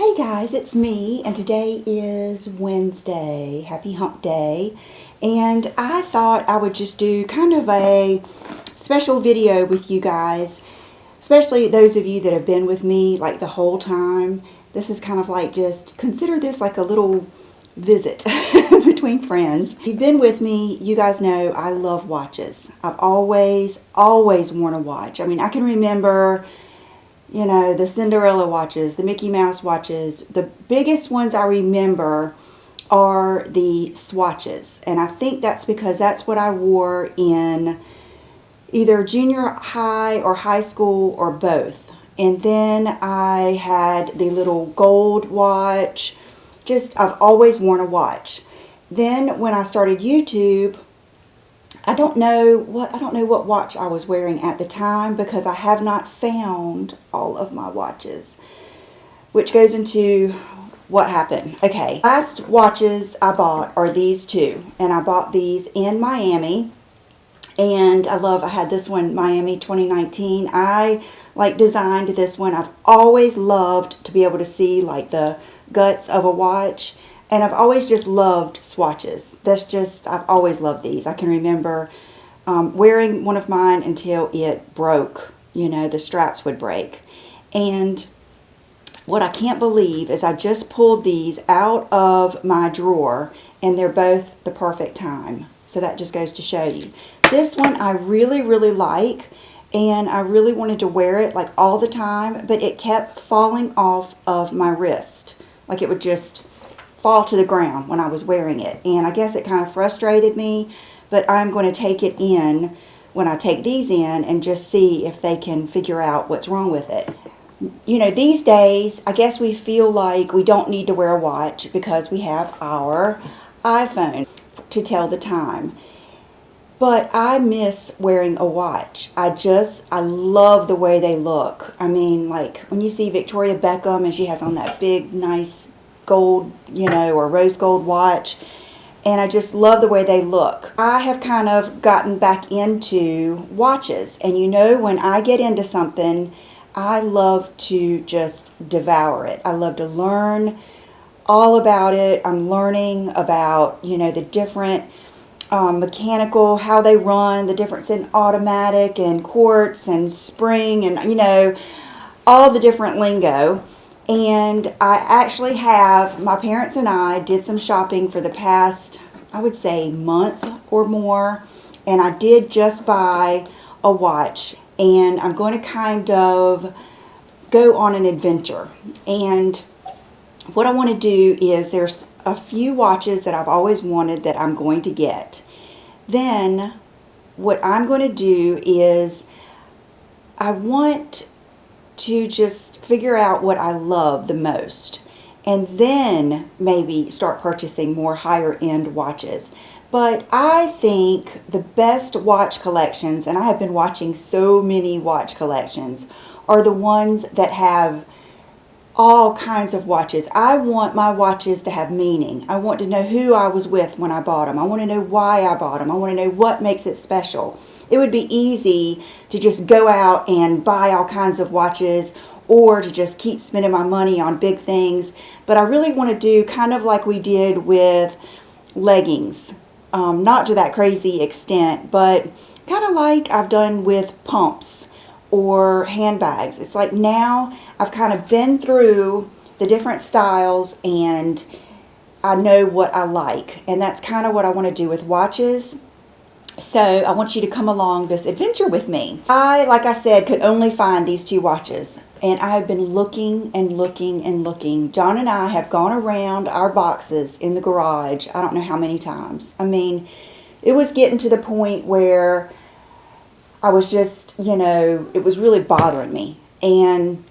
Hey guys, it's me, and today is Wednesday. Happy Hump Day. And I thought I would just do kind of a special video with you guys, especially those of you that have been with me like the whole time. This is kind of like, just consider this like a little visit between friends. If you've been with me, you guys know I love watches. I've always worn a watch. I mean, I can remember, you know, the Cinderella watches, the Mickey Mouse watches. The biggest ones I remember are the swatches. And I think that's because that's what I wore in either junior high or high school or both. And then I had the little gold watch. I've always worn a watch. Then when I started YouTube, I don't know what watch I was wearing at the time because I have not found all of my watches, which goes into what happened. Okay, last watches I bought are these two, and I bought these in Miami, and I had this one, Miami 2019. I designed this one. I've always loved to be able to see like the guts of a watch. And I've always just loved swatches. I've always loved these. I can remember wearing one of mine until it broke. You know, the straps would break. And what I can't believe is I just pulled these out of my drawer, and they're both the perfect time. So that just goes to show you. This one I really, really like, and I really wanted to wear it like all the time, but it kept falling off of my wrist. Like it would just fall to the ground when I was wearing it, and I guess it kind of frustrated me, but I'm going to take it in when I take these in and just see if they can figure out what's wrong with it. You know, these days I guess we feel like we don't need to wear a watch because we have our iPhone to tell the time, but I miss wearing a watch. I love the way they look. I mean, like when you see Victoria Beckham and she has on that big nice gold, you know, or rose gold watch, and I just love the way they look. I have kind of gotten back into watches, and you know, when I get into something, I love to just devour it. I love to learn all about it. I'm learning about, you know, the different mechanical, how they run, the difference in automatic and quartz and spring, and you know, all the different lingo. And I actually my parents and I did some shopping for the past, I would say, month or more. And I did just buy a watch. And I'm going to kind of go on an adventure. And what I want to do is there's a few watches that I've always wanted that I'm going to get. Then what I'm going to do is I want to just figure out what I love the most, and then maybe start purchasing more higher end watches. But I think the best watch collections, and I have been watching so many watch collections, are the ones that have all kinds of watches. I want my watches to have meaning. I want to know who I was with when I bought them. I want to know why I bought them. I want to know what makes it special. It would be easy to just go out and buy all kinds of watches, or to just keep spending my money on big things. But I really want to do kind of like we did with leggings. Not to that crazy extent, but kind of like I've done with pumps or handbags. It's like now I've kind of been through the different styles and I know what I like. And that's kind of what I want to do with watches. So I want you to come along this adventure with me. Like I said, could only find these two watches. And I have been looking and looking and looking. John and I have gone around our boxes in the garage, I don't know how many times. I mean, it was getting to the point where I was just, you know, it was really bothering me. And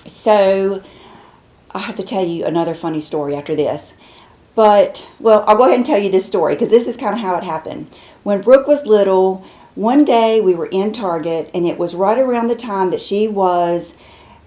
so I have to tell you another funny story after this. But, well, I'll go ahead and tell you this story because this is kind of how it happened. When Brooke was little, one day we were in Target, and it was right around the time that she was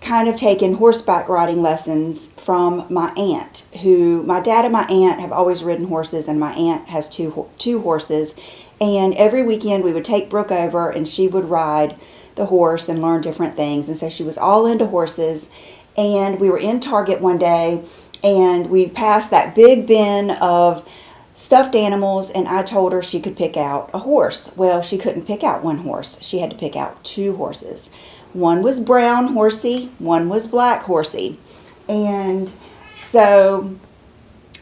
kind of taking horseback riding lessons from my aunt, who my dad and my aunt have always ridden horses, and my aunt has two horses. And every weekend we would take Brooke over, and she would ride the horse and learn different things. And so she was all into horses. And we were in Target one day, and we passed that big bin of stuffed animals, and I told her she could pick out a horse. Well, she couldn't pick out one horse. She had to pick out two horses. One was brown horsey, one was black horsey. And so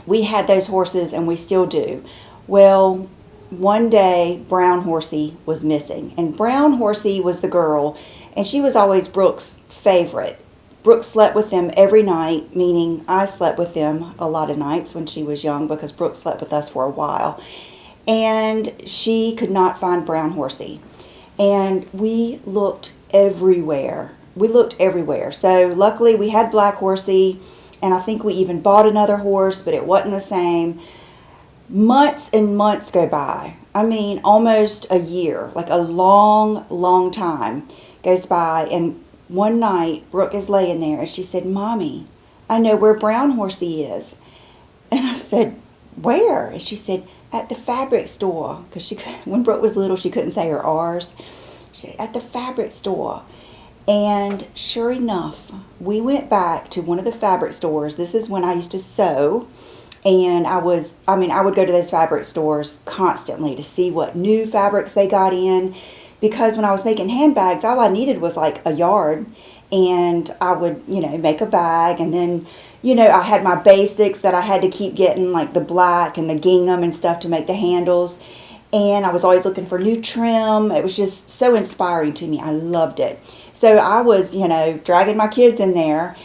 we had those horses, and we still do. Well, one day brown horsey was missing, and brown horsey was the girl, and she was always Brooke's favorite. Brooke slept with them every night, meaning I slept with them a lot of nights when she was young, because Brooke slept with us for a while. And she could not find brown horsey. And we looked everywhere. We looked everywhere. So luckily we had black horsey, and I think we even bought another horse, but it wasn't the same. Months and months go by. I mean, almost a year, like a long, long time goes by, and one night, Brooke is laying there, and she said, "Mommy, I know where brown horsey is." And I said, "Where?" And she said, "At the fabric store." Because when Brooke was little, she couldn't say her R's. She said, "At the fabric store." And sure enough, we went back to one of the fabric stores. This is when I used to sew. And I would go to those fabric stores constantly to see what new fabrics they got in. Because when I was making handbags, all I needed was like a yard, and I would, make a bag, and then, I had my basics that I had to keep getting, like the black and the gingham and stuff to make the handles, and I was always looking for new trim. It was just so inspiring to me. I loved it. So I was, dragging my kids in there,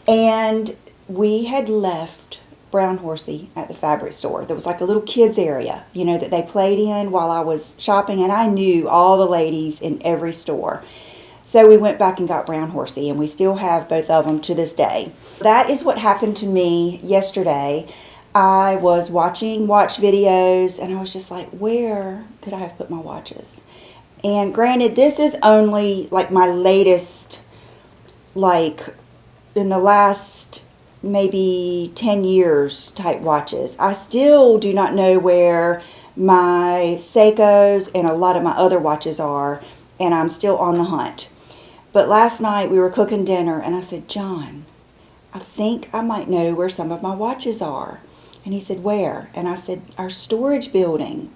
and we had left brown horsey at the fabric store. There was like a little kids area, that they played in while I was shopping, and I knew all the ladies in every store. So we went back and got brown horsey, and we still have both of them to this day. That is what happened to me yesterday. I was watching watch videos, and I was just like, where could I have put my watches? And granted, this is only like my latest, like in the last maybe 10 years type watches. I still do not know where my Seikos and a lot of my other watches are, and I'm still on the hunt. But last night we were cooking dinner, and I said, "John, I think I might know where some of my watches are." And he said, "Where?" And I said, "Our storage building."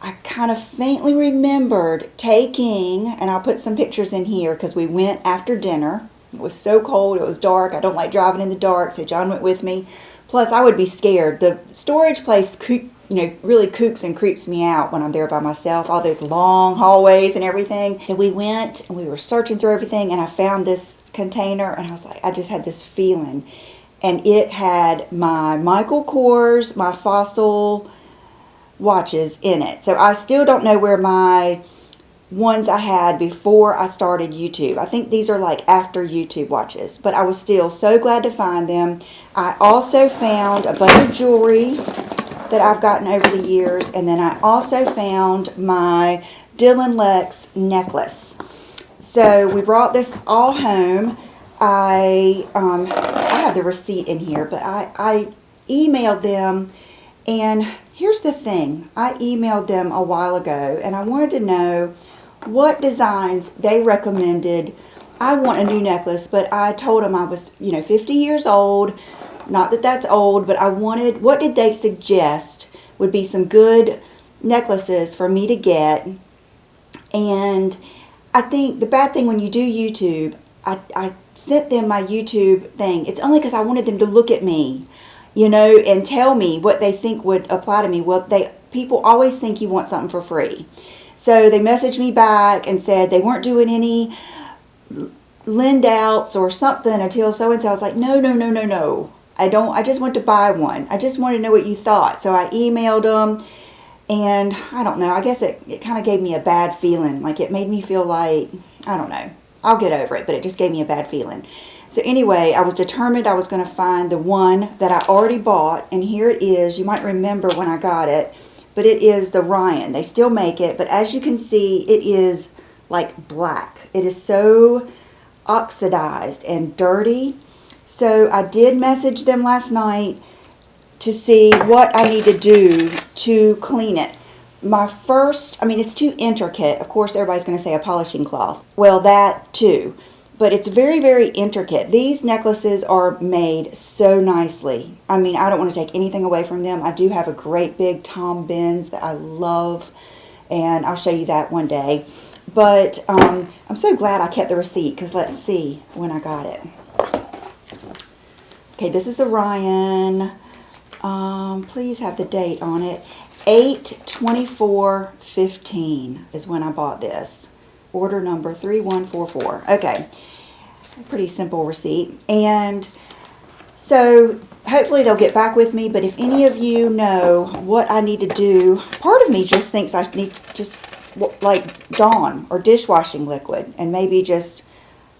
I kind of faintly remembered taking, and I'll put some pictures in here because we went after dinner. It was so cold. It was dark. I don't like driving in the dark, so John went with me. Plus, I would be scared. The storage place, really kooks and creeps me out when I'm there by myself. All those long hallways and everything. So we went, and we were searching through everything, and I found this container, and I was like, I just had this feeling. And it had my Michael Kors, my Fossil watches in it. So I still don't know where my ones I had before I started YouTube. I think these are like after YouTube watches, but I was still so glad to find them. I also found a bunch of jewelry that I've gotten over the years, and then I also found my Dylanlex necklace. So we brought this all home. I have the receipt in here, but I emailed them, and here's the thing. I emailed them a while ago, and I wanted to know what designs they recommended. I want a new necklace, but I told them I was, 50 years old. Not that that's old, but I wanted, what did they suggest would be some good necklaces for me to get? And I think the bad thing when you do YouTube, I sent them my YouTube thing. It's only because I wanted them to look at me, and tell me what they think would apply to me. Well, people always think you want something for free. So they messaged me back and said they weren't doing any lend outs or something until so-and-so. I was like, no. I just want to buy one. I just want to know what you thought. So I emailed them, and I don't know. I guess it kind of gave me a bad feeling. Like it made me feel like, I don't know. I'll get over it, but it just gave me a bad feeling. So anyway, I was determined I was going to find the one that I already bought, and here it is. You might remember when I got it. But it is the Ryan. They still make it, but as you can see, it is like black. It is so oxidized and dirty. So I did message them last night to see what I need to do to clean it. It's too intricate. Of course, everybody's going to say a polishing cloth. Well, that too. but it's very, very intricate. These necklaces are made so nicely. I mean, I don't want to take anything away from them. I do have a great big Tom Benz that I love, and I'll show you that one day. But I'm so glad I kept the receipt, because let's see when I got it. Okay, this is the Ryan. Please have the date on it. 8/24/15 is when I bought this. Order number 3144. Okay, pretty simple receipt. And so hopefully they'll get back with me, but if any of you know what I need to do, part of me just thinks I need just like Dawn or dishwashing liquid and maybe just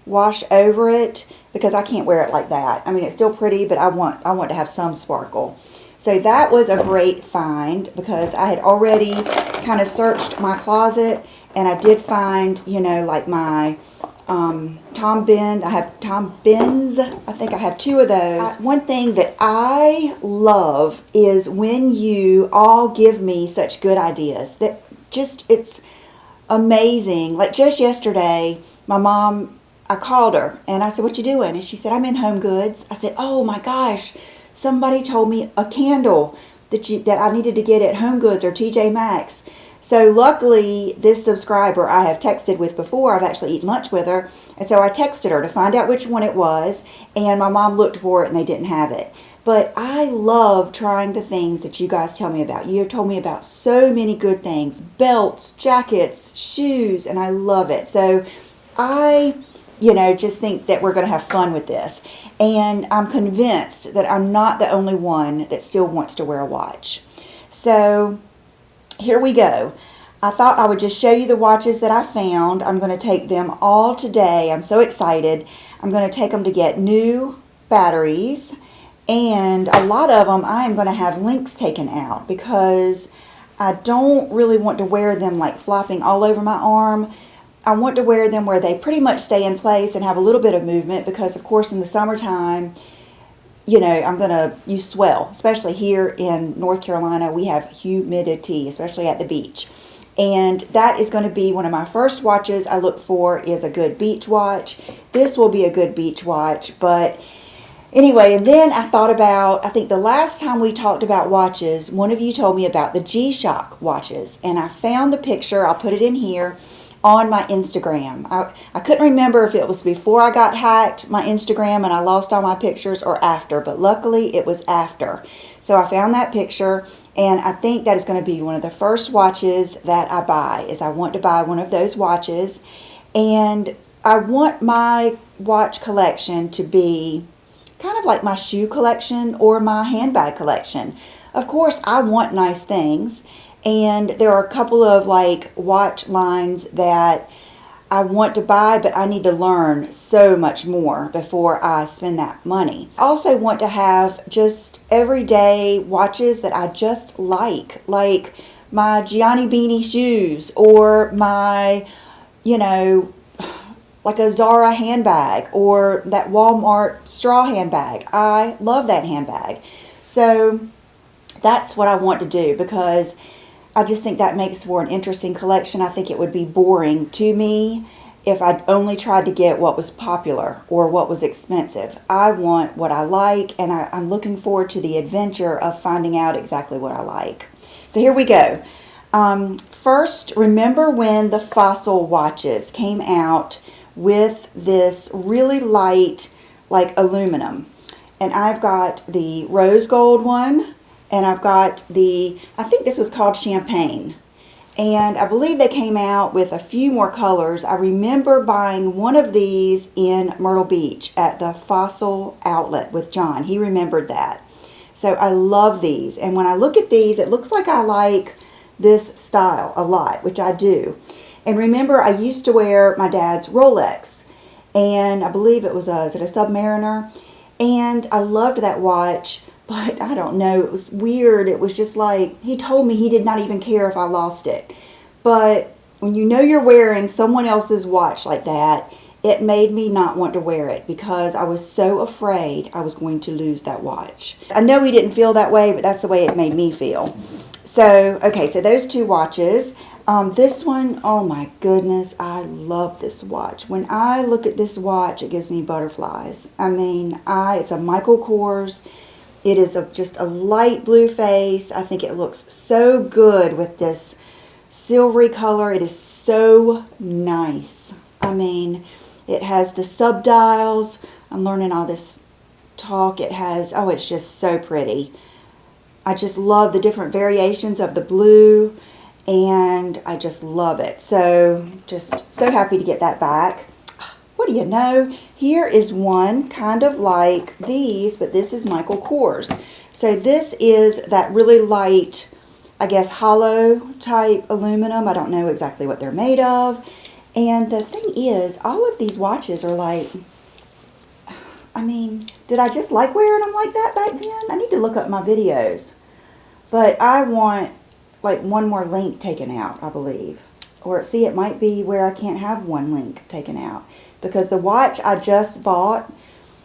wash over it, because I can't wear it like that. I mean, it's still pretty, but I want to have some sparkle. So that was a great find, because I had already kind of searched my closet, and I did find, you know, like my Tom Benz. I have Tom Benz. I think I have 2 of those. One thing that I love is when you all give me such good ideas. That just, it's amazing. Like just yesterday, my mom, I called her and I said, "What you doing?" And she said, "I'm in Home Goods." I said, "Oh my gosh, somebody told me a candle that I needed to get at Home Goods or TJ Maxx." So luckily, this subscriber I have texted with before, I've actually eaten lunch with her, and so I texted her to find out which one it was, and my mom looked for it and they didn't have it. But I love trying the things that you guys tell me about. You have told me about so many good things: belts, jackets, shoes, and I love it. So I, you know, just think that we're going to have fun with this. And I'm convinced that I'm not the only one that still wants to wear a watch. So here we go. I thought I would just show you the watches that I found. I'm going to take them all today. I'm so excited. I'm going to take them to get new batteries. And a lot of them I am going to have links taken out, because I don't really want to wear them like flopping all over my arm. I want to wear them where they pretty much stay in place and have a little bit of movement, because of course in the summertime, you know, you swell, especially here in North Carolina. We have humidity, especially at the beach. And that is going to be one of my first watches I look for, is a good beach watch. This will be a good beach watch. But anyway, and then I thought about, I think the last time we talked about watches, one of you told me about the G-Shock watches. And I found the picture, I'll put it in here, on my Instagram. I couldn't remember if it was before I got hacked, my Instagram, and I lost all my pictures, or after, but luckily it was after. So I found that picture, and I think that is going to be one of the first watches that I buy, is I want to buy one of those watches. And I want my watch collection to be kind of like my shoe collection or my handbag collection. Of course, I want nice things. And there are a couple of like watch lines that I want to buy, but I need to learn so much more before I spend that money. I also want to have just everyday watches that I just like my Gianni Beanie shoes, or my, you know, like a Zara handbag, or that Walmart straw handbag. I love that handbag. So that's what I want to do, because I just think that makes for an interesting collection. I think it would be boring to me if I only tried to get what was popular or what was expensive. I want what I like, and I'm looking forward to the adventure of finding out exactly what I like. So here we go. First, remember when the Fossil watches came out with this really light, like aluminum? And I've got the rose gold one, and I've got the, I think this was called Champagne. And I believe they came out with a few more colors. I remember buying one of these in Myrtle Beach at the Fossil outlet with John. He remembered that. So I love these. And when I look at these, it looks like I like this style a lot, which I do. And remember, I used to wear my dad's Rolex. And I believe it was is it a Submariner? And I loved that watch. But I don't know, it was weird. It was just like, he told me he did not even care if I lost it. But when you know you're wearing someone else's watch like that, it made me not want to wear it, because I was so afraid I was going to lose that watch. I know he didn't feel that way, but that's the way it made me feel. So, okay, so those two watches. This one, oh my goodness, I love this watch. When I look at this watch, it gives me butterflies. I mean, it's a Michael Kors. It is just a light blue face. I think it looks so good with this silvery color. It is so nice. I mean, it has the subdials. I'm learning all this talk. It has, oh, it's just so pretty. I just love the different variations of the blue, and I just love it. So just so happy to get that back. What do you know? Here is one kind of like these, but this is Michael Kors. So this is that really light, I guess, hollow type aluminum. I don't know exactly what they're made of. And the thing is, all of these watches are like, I mean, did I just like wearing them like that back then? I need to look up my videos. But I want like one more link taken out, I believe. Or see, it might be where I can't have one link taken out. Because the watch I just bought,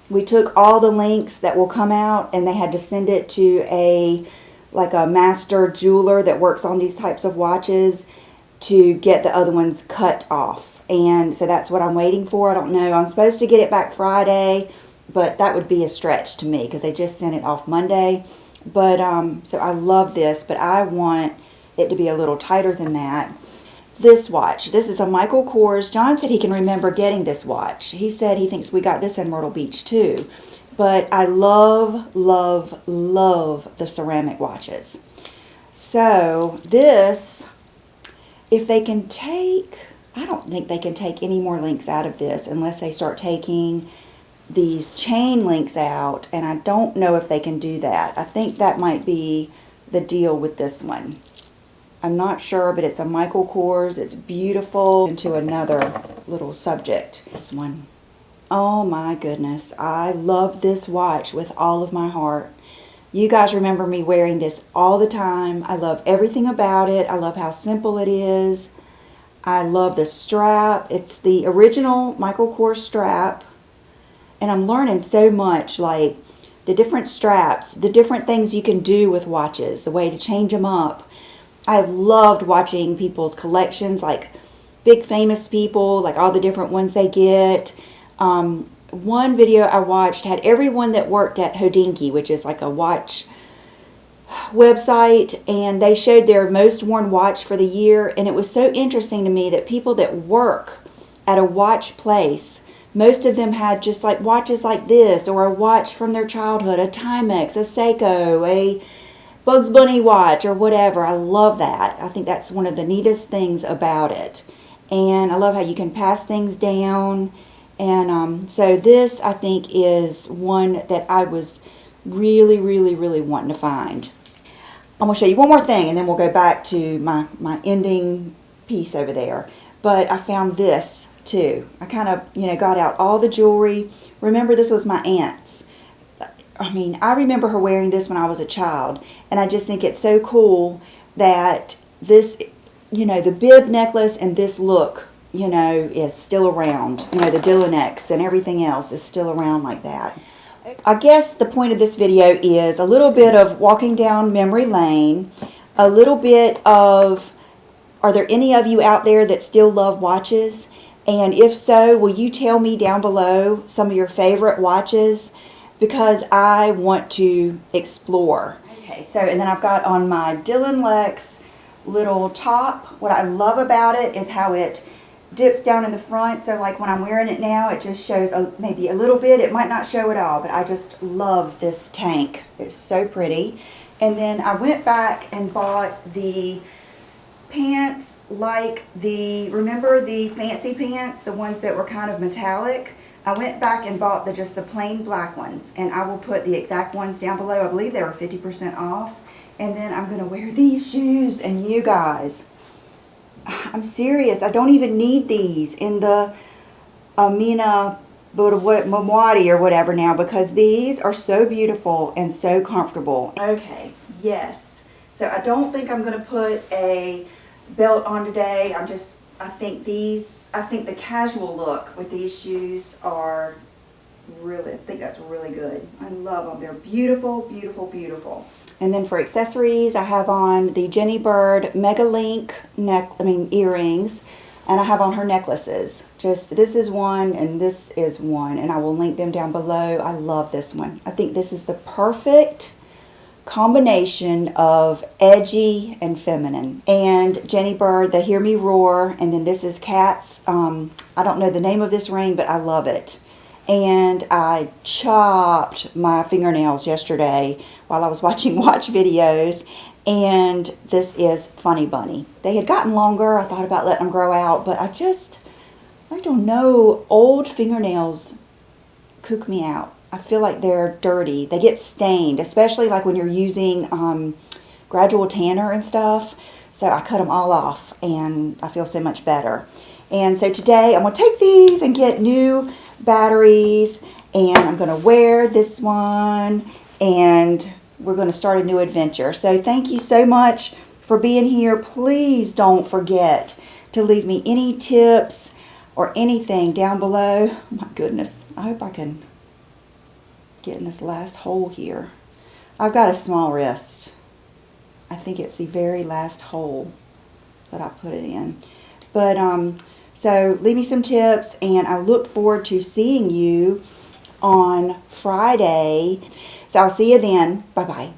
we took all the links that will come out and they had to send it to a master jeweler that works on these types of watches to get the other ones cut off. And so that's what I'm waiting for. I don't know. I'm supposed to get it back Friday, but that would be a stretch to me because they just sent it off Monday. But so I love this, but I want it to be a little tighter than that. This watch, this is a Michael Kors. John said he can remember getting this watch. He said he thinks we got this in Myrtle Beach too. But I love, love, love the ceramic watches. So this, if they can take, I don't think they can take any more links out of this unless they start taking these chain links out. And I don't know if they can do that. I think that might be the deal with this one. I'm not sure, but it's a Michael Kors. It's beautiful. Into another little subject. This one. Oh my goodness. I love this watch with all of my heart. You guys remember me wearing this all the time. I love everything about it. I love how simple it is. I love the strap. It's the original Michael Kors strap. And I'm learning so much, like the different straps, the different things you can do with watches, the way to change them up. I've loved watching people's collections, like big famous people, like all the different ones they get. One video I watched had everyone that worked at Hodinkee, which is like a watch website, and they showed their most worn watch for the year. And it was so interesting to me that people that work at a watch place, most of them had just like watches like this, or a watch from their childhood, a Timex, a Seiko, a Bugs Bunny watch, or whatever. I love that. I think that's one of the neatest things about it. And I love how you can pass things down. And so this, I think, is one that I was really, really, really wanting to find. I'm going to show you one more thing, and then we'll go back to my ending piece over there. But I found this, too. I kind of, got out all the jewelry. Remember, this was my aunt's. I mean, I remember her wearing this when I was a child, and I just think it's so cool that this, the bib necklace and this look, is still around. The Dylanlex and everything else is still around like that. I guess the point of this video is a little bit of walking down memory lane, a little bit of, are there any of you out there that still love watches? And if so, will you tell me down below some of your favorite watches? Because I want to explore. Okay, so, and then I've got on my Dylanlex little top. What I love about it is how it dips down in the front. So like when I'm wearing it now, it just shows maybe a little bit. It might not show at all, but I just love this tank. It's so pretty. And then I went back and bought the pants, like remember the fancy pants, the ones that were kind of metallic? I went back and bought just the plain black ones, and I will put the exact ones down below. I believe they were 50% off. And then I'm going to wear these shoes, and you guys, I'm serious. I don't even need these in the Amina Mamwadi or whatever now, because these are so beautiful and so comfortable. Okay, yes. So I don't think I'm going to put a belt on today. I think the casual look with these shoes are Really, I think that's really good. I love them. They're beautiful, beautiful, beautiful. And then for accessories, I have on the Jenny Bird Mega Link earrings, and I have on her necklaces. Just, this is one and this is one, and I will link them down below. I love this one. I think this is the perfect combination of edgy and feminine. And Jenny Bird, the Hear Me Roar, and then this is Kat's, I don't know the name of this ring, but I love it. And I chopped my fingernails yesterday while I was watching watch videos, and this is Funny Bunny. They had gotten longer. I thought about letting them grow out, but I don't know, old fingernails kook me out. I feel like they're dirty. They get stained, especially like when you're using gradual tanner and stuff. So I cut them all off, and I feel so much better. And so today I'm going to take these and get new batteries, and I'm going to wear this one, and we're going to start a new adventure. So thank you so much for being here. Please don't forget to leave me any tips or anything down below. Oh my goodness, I hope I can get in this last hole here. I've got a small wrist. I think it's the very last hole that I put it in. But so leave me some tips, and I look forward to seeing you on Friday. So I'll see you then. Bye-bye.